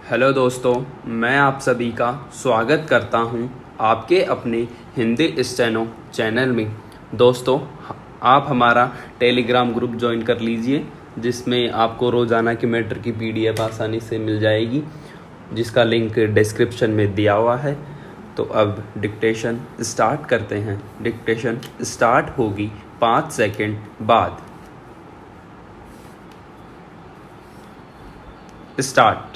Hello दोस्तों, मैं आप सभी का स्वागत करता हूं आपके अपने हिंदी स्टेनो चैनल में। दोस्तों, आप हमारा टेलीग्राम ग्रुप ज्वाइन कर लीजिए, जिसमें आपको रोज़ाना की मैटर की पीडीएफ आसानी से मिल जाएगी, जिसका लिंक डिस्क्रिप्शन में दिया हुआ है। तो अब डिक्टेशन स्टार्ट करते हैं। डिक्टेशन स्टार्ट होगी 5 सेकंड बाद। स्टार्ट।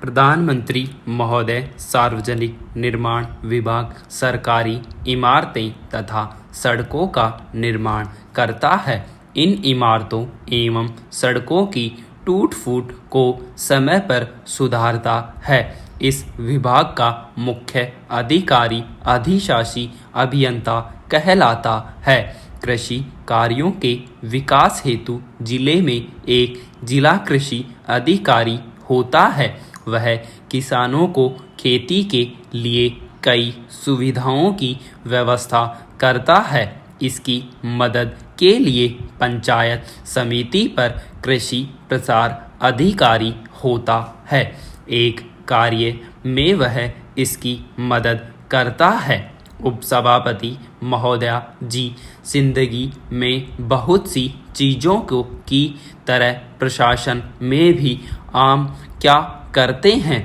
प्रधानमंत्री महोदय सार्वजनिक निर्माण विभाग सरकारी इमारतें तथा सड़कों का निर्माण करता है। इन इमारतों एवं सड़कों की टूट फूट को समय पर सुधारता है। इस विभाग का मुख्य अधिकारी अधिशासी अभियंता कहलाता है। कृषि कार्यों के विकास हेतु जिले में एक जिला कृषि अधिकारी होता है। वह किसानों को खेती के लिए कई सुविधाओं की व्यवस्था करता है। इसकी मदद के लिए पंचायत समिति पर कृषि प्रसार अधिकारी होता है। एक कार्य में वह इसकी मदद करता है। उपसभापति महोदया जी जिंदगी में बहुत सी चीज़ों को की तरह प्रशासन में भी आम क्या करते हैं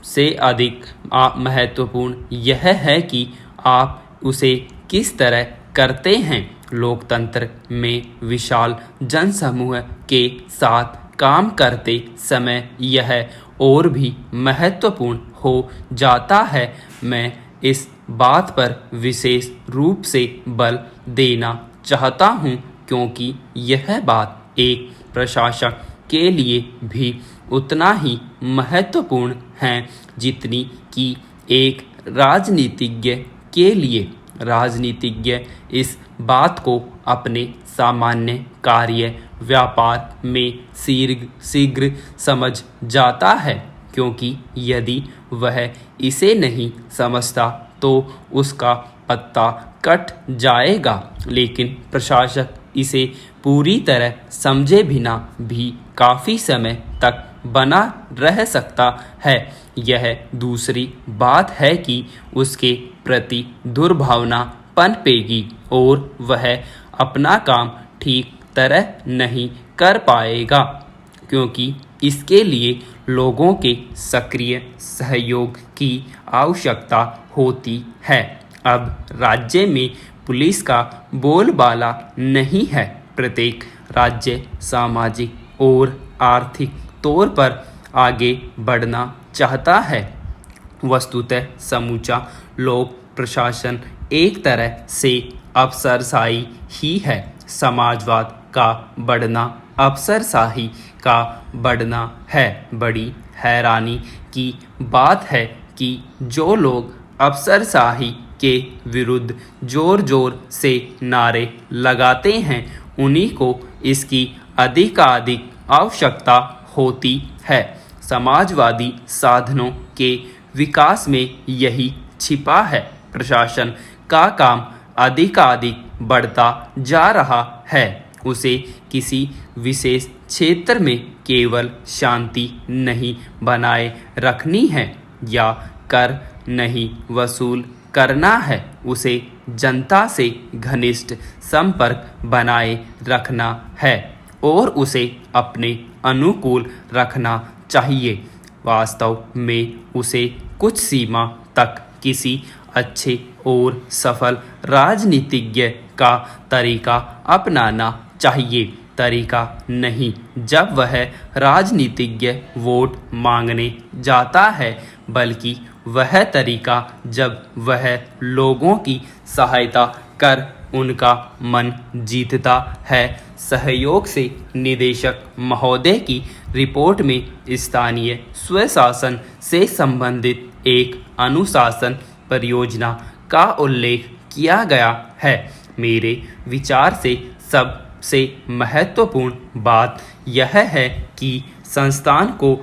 से अधिक महत्वपूर्ण यह है कि आप उसे किस तरह करते हैं। लोकतंत्र में विशाल जनसमूह के साथ काम करते समय यह और भी महत्वपूर्ण हो जाता है। मैं इस बात पर विशेष रूप से बल देना चाहता हूं, क्योंकि यह बात एक प्रशासक के लिए भी उतना ही महत्वपूर्ण है जितनी कि एक राजनीतिज्ञ के लिए। राजनीतिज्ञ इस बात को अपने सामान्य कार्य व्यापार में शीघ्र समझ जाता है, क्योंकि यदि वह इसे नहीं समझता तो उसका पत्ता कट जाएगा। लेकिन प्रशासक इसे पूरी तरह समझे बिना भी काफ़ी समय तक बना रह सकता है। यह दूसरी बात है कि उसके प्रति दुर्भावना पनपेगी और वह अपना काम ठीक तरह नहीं कर पाएगा, क्योंकि इसके लिए लोगों के सक्रिय सहयोग की आवश्यकता होती है। अब राज्य में पुलिस का बोलबाला नहीं है। प्रत्येक राज्य सामाजिक और आर्थिक तौर पर आगे बढ़ना चाहता है। वस्तुतः समूचा लोक प्रशासन एक तरह से अफसरशाही ही है। समाजवाद का बढ़ना अफसरशाही का बढ़ना है। बड़ी हैरानी की बात है कि जो लोग अफसरशाही के विरुद्ध जोर से नारे लगाते हैं, उन्हीं को इसकी अधिकाधिक आवश्यकता होती है। समाजवादी साधनों के विकास में यही छिपा है। प्रशासन का काम अधिकाधिक बढ़ता जा रहा है। उसे किसी विशेष क्षेत्र में केवल शांति नहीं बनाए रखनी है या कर नहीं वसूल करना है, उसे जनता से घनिष्ठ संपर्क बनाए रखना है और उसे अपने अनुकूल रखना चाहिए। वास्तव में उसे कुछ सीमा तक किसी अच्छे और सफल राजनीतिज्ञ का तरीका अपनाना चाहिए। तरीका नहीं जब वह राजनीतिज्ञ वोट मांगने जाता है, बल्कि वह तरीका जब वह लोगों की सहायता कर उनका मन जीतता है। सहयोग से निदेशक महोदय की रिपोर्ट में स्थानीय स्वशासन से संबंधित एक अनुशासन परियोजना का उल्लेख किया गया है। मेरे विचार से सबसे महत्वपूर्ण बात यह है कि संस्थान को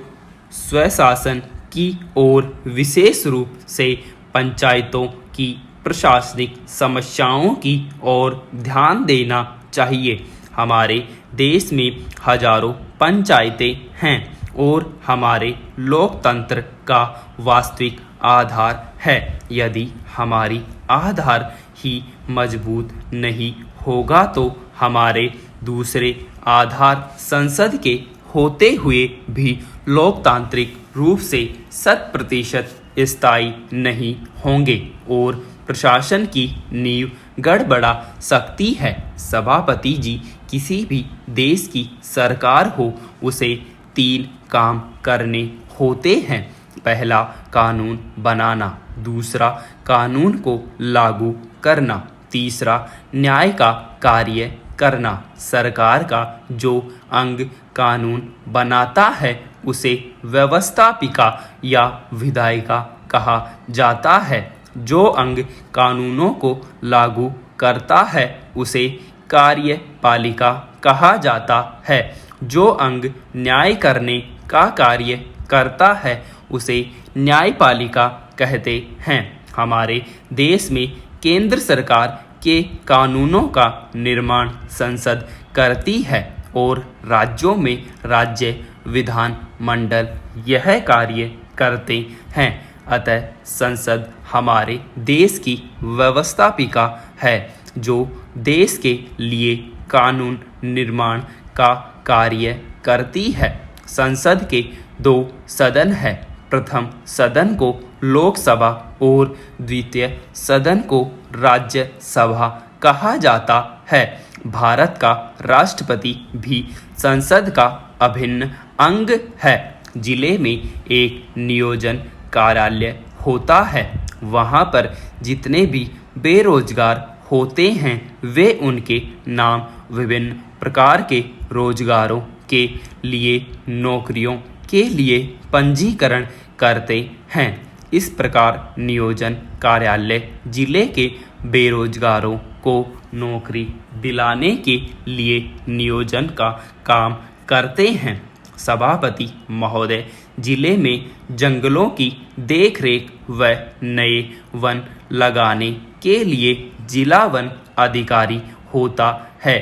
स्वशासन की ओर विशेष रूप से पंचायतों की प्रशासनिक समस्याओं की ओर ध्यान देना चाहिए। हमारे देश में हजारों पंचायतें हैं और हमारे लोकतंत्र का वास्तविक आधार है। यदि हमारी आधार ही मजबूत नहीं होगा तो हमारे दूसरे आधार संसद के होते हुए भी लोकतांत्रिक रूप से 100% स्थायी नहीं होंगे और प्रशासन की नींव गड़बड़ा सकती है। सभापति जी, किसी भी देश की सरकार हो उसे 3 काम करने होते हैं। पहला, कानून बनाना। दूसरा, कानून को लागू करना। तीसरा, न्याय का कार्य करना। सरकार का जो अंग कानून बनाता है उसे व्यवस्थापिका या विधायिका कहा जाता है। जो अंग कानूनों को लागू करता है उसे कार्यपालिका कहा जाता है। जो अंग न्याय करने का कार्य करता है उसे न्यायपालिका कहते हैं। हमारे देश में केंद्र सरकार के कानूनों का निर्माण संसद करती है और राज्यों में राज्य विधान मंडल यह कार्य करते हैं। अतः संसद हमारे देश की व्यवस्थापिका है जो देश के लिए कानून निर्माण का कार्य करती है। संसद के 2 सदन हैं। प्रथम सदन को लोकसभा और द्वितीय सदन को राज्यसभा कहा जाता है। भारत का राष्ट्रपति भी संसद का अभिन्न अंग है। जिले में एक नियोजन कार्यालय होता है। वहाँ पर जितने भी बेरोजगार होते हैं वे उनके नाम विभिन्न प्रकार के रोजगारों के लिए नौकरियों के लिए पंजीकरण करते हैं। इस प्रकार नियोजन कार्यालय जिले के बेरोजगारों को नौकरी दिलाने के लिए नियोजन का काम करते हैं। सभापति महोदय, जिले में जंगलों की देखरेख व नए वन लगाने के लिए जिला वन अधिकारी होता है।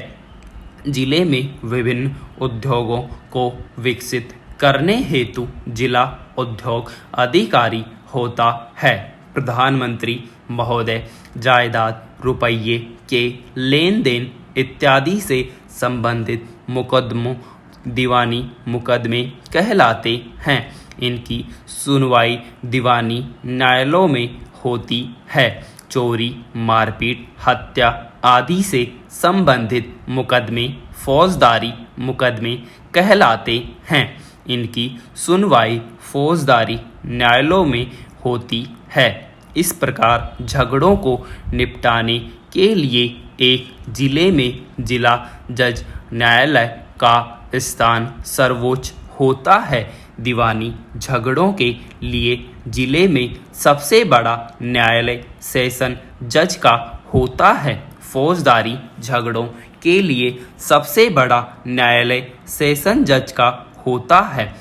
जिले में विभिन्न उद्योगों को विकसित करने हेतु जिला उद्योग अधिकारी होता है। प्रधानमंत्री महोदय जायदाद, रुपये के लेन देन इत्यादि से संबंधित मुकदमों दीवानी मुकदमे कहलाते हैं। इनकी सुनवाई दीवानी न्यायालयों में होती है। चोरी, मारपीट, हत्या आदि से संबंधित मुकदमे फौजदारी मुकदमे कहलाते हैं। इनकी सुनवाई फौजदारी न्यायालयों में होती है। इस प्रकार झगड़ों को निपटाने के लिए एक जिले में जिला जज न्यायालय का स्थान सर्वोच्च होता है। दीवानी झगड़ों के लिए जिले में सबसे बड़ा न्यायालय सेशन जज का होता है। फौजदारी झगड़ों के लिए सबसे बड़ा न्यायालय सेशन जज का होता है।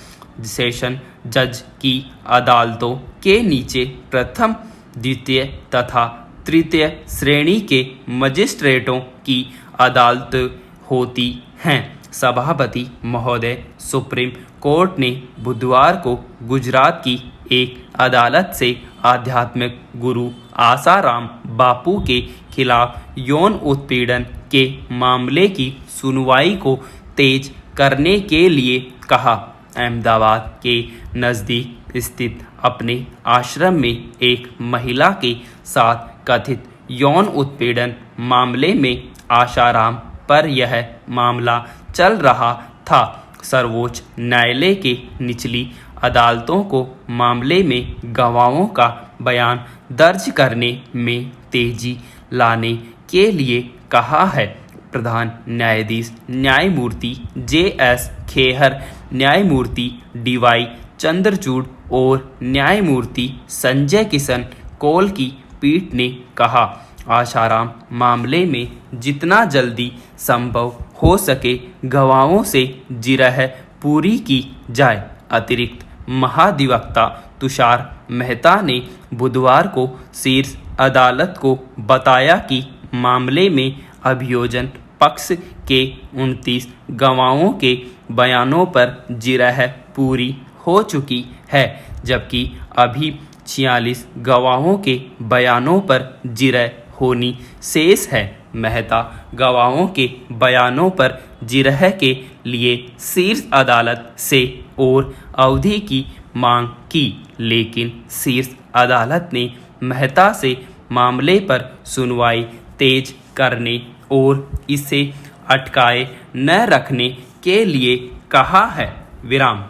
सेशन जज की अदालतों के नीचे प्रथम, द्वितीय तथा तृतीय श्रेणी के मजिस्ट्रेटों की अदालत होती हैं। सभापति महोदय, सुप्रीम कोर्ट ने बुधवार को गुजरात की एक अदालत से आध्यात्मिक गुरु आसाराम बापू के खिलाफ यौन उत्पीड़न के मामले की सुनवाई को तेज करने के लिए कहा। अहमदाबाद के नज़दीक स्थित अपने आश्रम में एक महिला के साथ कथित यौन उत्पीड़न मामले में आसाराम पर यह मामला चल रहा था। सर्वोच्च न्यायालय के निचली अदालतों को मामले में गवाहों का बयान दर्ज करने में तेजी लाने के लिए कहा है। प्रधान न्यायाधीश न्यायमूर्ति JS खेहर, न्यायमूर्ति DY चंद्रचूड़ और न्यायमूर्ति संजय किशन कौल की पीठ ने कहा, आसाराम मामले में जितना जल्दी संभव हो सके गवाहों से जिरह पूरी की जाए। अतिरिक्त महाधिवक्ता तुषार मेहता ने बुधवार को शीर्ष अदालत को बताया कि मामले में अभियोजन पक्ष के 29 गवाहों के बयानों पर जिरह पूरी हो चुकी है, जबकि अभी 46 गवाहों के बयानों पर जिरह होनी शेष है। मेहता गवाहों के बयानों पर जिरह के लिए शीर्ष अदालत से और अवधि की मांग की, लेकिन शीर्ष अदालत ने मेहता से मामले पर सुनवाई तेज करने और इसे अटकाए न रखने के लिए कहा है। विराम।